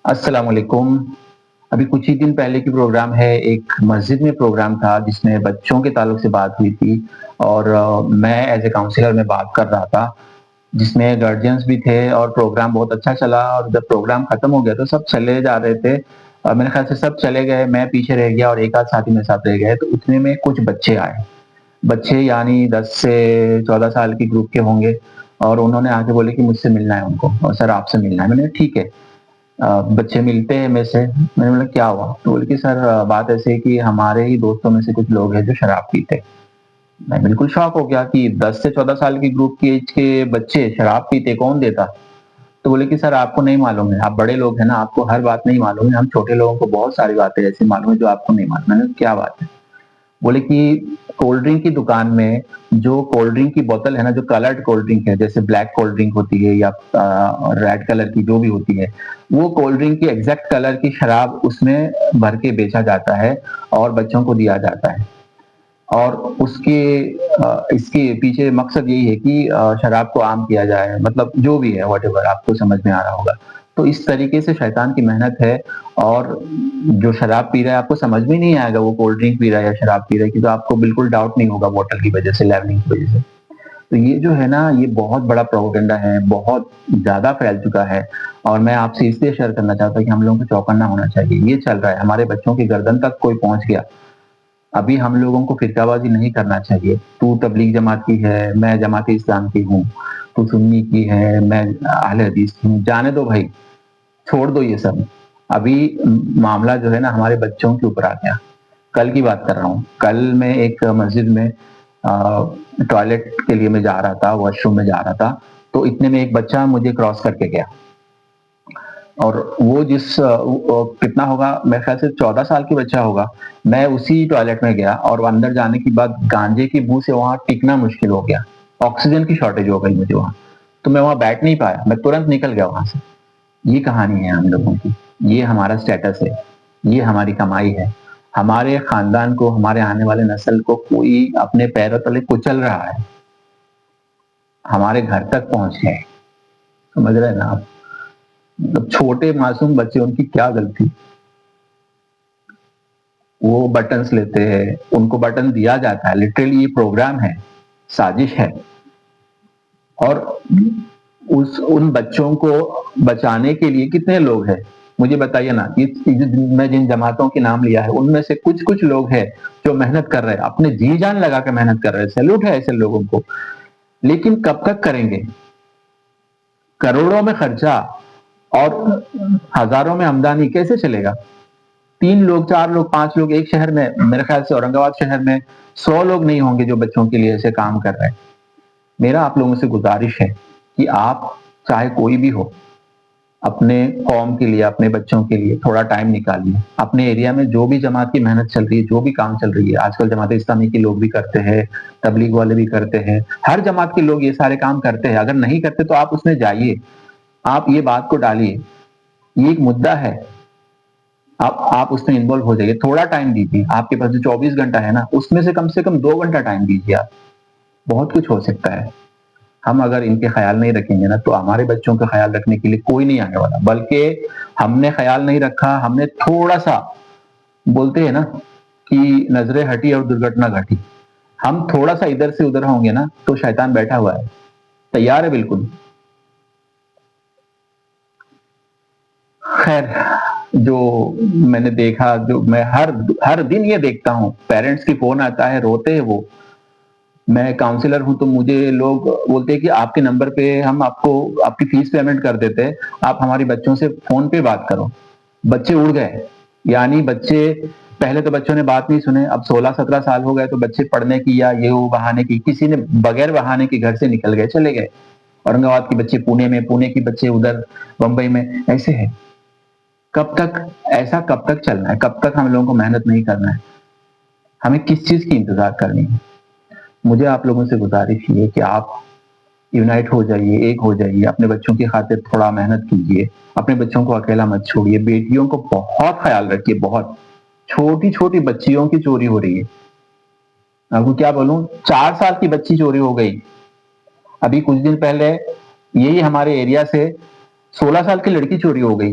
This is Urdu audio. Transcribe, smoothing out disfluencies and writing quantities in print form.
السلام علیکم۔ ابھی کچھ ہی دن پہلے کی پروگرام ہے، ایک مسجد میں پروگرام تھا جس میں بچوں کے تعلق سے بات ہوئی تھی، اور میں ایز اے کاؤنسلر میں بات کر رہا تھا، جس میں گارجینس بھی تھے، اور پروگرام بہت اچھا چلا، اور جب پروگرام ختم ہو گیا تو سب چلے جا رہے تھے، اور میرے خیال سے سب چلے گئے، میں پیچھے رہ گیا اور ایک آدھ ساتھی میرے ساتھ رہ گئے، تو اتنے میں کچھ بچے آئے، بچے یعنی 10 سے 14 سال کی گروپ کے ہوں گے، اور انہوں نے آ کے بولے کہ مجھ سے ملنا ہے ان کو، اور سر آپ سے ملنا ہے۔ میں نے ٹھیک ہے، بچے ملتے ہیں میرے سے، میں نے بولا کیا ہوا؟ تو بولے کہ سر بات ایسے ہے کہ ہمارے ہی دوستوں میں سے کچھ لوگ ہیں جو شراب پیتے۔ میں بالکل شاک ہو گیا کہ 10 سے 14 سال کی گروپ کی ایج کے بچے شراب پیتے، کون دیتا؟ تو بولے کہ سر آپ کو نہیں معلوم ہے، آپ بڑے لوگ ہیں نا، آپ کو ہر بات نہیں معلوم ہے، ہم چھوٹے لوگوں کو بہت ساری باتیں ایسی معلوم ہے جو آپ کو نہیں معلوم۔ میں نے کیا بات ہے؟ بولے کہ کولڈ ڈرنک کی دکان میں جو کولڈ ڈرنک کی بوتل ہے نا، جو کلرڈ کولڈ ڈرنک ہے، جیسے بلیک کولڈ ڈرنک ہوتی ہے یا ریڈ کلر کی جو بھی ہوتی ہے، وہ کولڈ ڈرنک کی ایگزیکٹ کلر کی شراب اس میں بھر کے بیچا جاتا ہے اور بچوں کو دیا جاتا ہے، اور اس کے پیچھے مقصد یہی ہے کہ شراب کو عام کیا جائے، مطلب جو بھی ہے واٹ ایور، آپ کو سمجھ میں آ رہا ہوگا۔ تو اس طریقے سے شیطان کی محنت ہے، اور جو شراب پی رہا ہے آپ کو سمجھ میں نہیں آئے گا وہ کولڈ ڈرنک پی رہا ہے یا شراب پی رہا ہے، کیونکہ آپ کو بالکل ڈاؤٹ نہیں ہوگا بوٹل کی وجہ سے، لیبلنگ کی وجہ سے۔ تو یہ جو ہے نا، یہ بہت بڑا پروپیگنڈا ہے، بہت زیادہ پھیل چکا ہے، اور میں آپ سے اس لیے شیئر کرنا چاہتا ہوں کہ ہم لوگوں کو چوکنا ہونا چاہیے۔ یہ چل رہا ہے، ہمارے بچوں کی گردن تک کوئی پہنچ گیا۔ ابھی ہم لوگوں کو فرقہ بازی نہیں کرنا چاہیے، تو تبلیغ جماعت کی ہے، میں جماعت اسلام کی ہوں، تو سنی کی ہے، میں اہل حدیث کی ہوں، جانے دو بھائی، چھوڑ دو یہ سب۔ ابھی معاملہ جو ہے نا ہمارے بچوں کے اوپر آ گیا۔ کل کی بات کر رہا ہوں، کل میں ایک مسجد میں ٹوائلٹ کے لیے میں جا رہا تھا، واش روم میں جا رہا تھا، تو اتنے میں ایک بچہ مجھے کراس کر کے گیا، اور وہ کتنا ہوگا، میرے خیال سے 14 سال کی بچہ ہوگا۔ میں اسی ٹوائلٹ میں گیا، اور اندر جانے کے بعد گانجے کی بو سے وہاں ٹکنا مشکل ہو گیا، آکسیجن کی شارٹیج ہو گئی مجھے وہاں، تو میں وہاں بیٹھ نہیں پایا، میں ترنت نکل گیا وہاں سے۔ یہ کہانی ہے ہم لوگوں کی، یہ ہمارا سٹیٹس ہے، یہ ہماری کمائی ہے، ہمارے خاندان کو، ہمارے آنے والے نسل کو کوئی اپنے پیروں تلے کچل رہا ہے، ہمارے گھر تک پہنچ گئے، سمجھ رہے ہیں نا آپ؟ مطلب چھوٹے معصوم بچے، ان کی کیا غلطی؟ وہ بٹنز لیتے ہیں، ان کو بٹن دیا جاتا ہے، لٹرلی یہ پروگرام ہے، سازش ہے، اور ان بچوں کو بچانے کے لیے کتنے لوگ ہیں مجھے بتائیے نا۔ میں جن جماعتوں کے نام لیا ہے ان میں سے کچھ لوگ ہیں جو محنت کر رہے ہیں، اپنے جی جان لگا کے محنت کر رہے ہیں، سیلوٹ ہے ایسے لوگوں کو، لیکن کب تک کریں گے؟ کروڑوں میں خرچہ اور ہزاروں میں آمدنی، کیسے چلے گا؟ 3 لوگ، 4 لوگ، 5 لوگ ایک شہر میں، میرے خیال سے اورنگ آباد شہر میں 100 لوگ نہیں ہوں گے جو بچوں کے لیے ایسے کام کر رہے ہیں۔ میرا آپ لوگوں سے گزارش ہے کہ آپ چاہے کوئی بھی ہو، اپنے قوم کے لیے، اپنے بچوں کے لیے تھوڑا ٹائم نکالیے۔ اپنے ایریا میں جو بھی جماعت کی محنت چل رہی ہے، جو بھی کام چل رہی ہے، آج کل جماعت اسلامی کے لوگ بھی کرتے ہیں، تبلیغ والے بھی کرتے ہیں، ہر جماعت کے لوگ یہ سارے کام کرتے ہیں، اگر نہیں کرتے تو آپ اس میں جائیے، آپ یہ بات کو ڈالیے، یہ ایک مدعا ہے، آپ اس میں انوالو ہو جائیے، تھوڑا ٹائم دیجیے، آپ کے پاس جو 24 گھنٹہ ہے نا، اس میں سے کم 2 گھنٹہ ٹائم دیجیے، آپ بہت کچھ ہو سکتا ہے۔ ہم اگر ان کے خیال نہیں رکھیں گے نا، تو ہمارے بچوں کا خیال رکھنے کے لیے کوئی نہیں آنے والا، بلکہ ہم نے خیال نہیں رکھا، ہم نے تھوڑا سا، بولتے ہیں نا کہ نظریں ہٹی اور درگھٹنا گھٹی، ہم تھوڑا سا ادھر سے ادھر ہوں گے نا تو شیطان بیٹھا ہوا ہے، تیار ہے بالکل۔ خیر، جو میں نے دیکھا، جو میں ہر دن یہ دیکھتا ہوں، پیرنٹس کی فون آتا ہے، روتے ہیں وہ۔ میں کاؤنسلر ہوں تو مجھے لوگ بولتے ہیں کہ آپ کے نمبر پہ ہم آپ کو آپ کی فیس پیمنٹ کر دیتے ہیں، آپ ہماری بچوں سے فون پہ بات کرو۔ بچے اڑ گئے، یعنی بچے، پہلے تو بچوں نے بات نہیں سنے، اب 16-17 سال ہو گئے تو بچے پڑھنے کی یا یہ وہ بہانے کی، کسی نے بغیر بہانے کے گھر سے نکل گئے، چلے گئے۔ اورنگ آباد کے بچے پونے میں، پونے کے بچے ادھر بمبئی میں، ایسے ہے۔ کب تک ایسا، کب تک چلنا ہے؟ کب تک ہم لوگوں کو محنت نہیں کرنا ہے؟ ہمیں کس چیز کی انتظار کرنی ہے؟ مجھے آپ لوگوں سے گزارش یہ ہے کہ آپ یونائٹ ہو جائیے، ایک ہو جائیے، اپنے بچوں کی خاطر تھوڑا محنت کیجیے، اپنے بچوں کو اکیلا مت چھوڑیے، بیٹیوں کو بہت خیال رکھیے، بہت چھوٹی چھوٹی بچیوں کی چوری ہو رہی ہے، آپ کو کیا بولوں، 4 سال کی بچی چوری ہو گئی۔ ابھی کچھ دن پہلے یہی ہمارے ایریا سے 16 سال کی لڑکی چوری ہو گئی،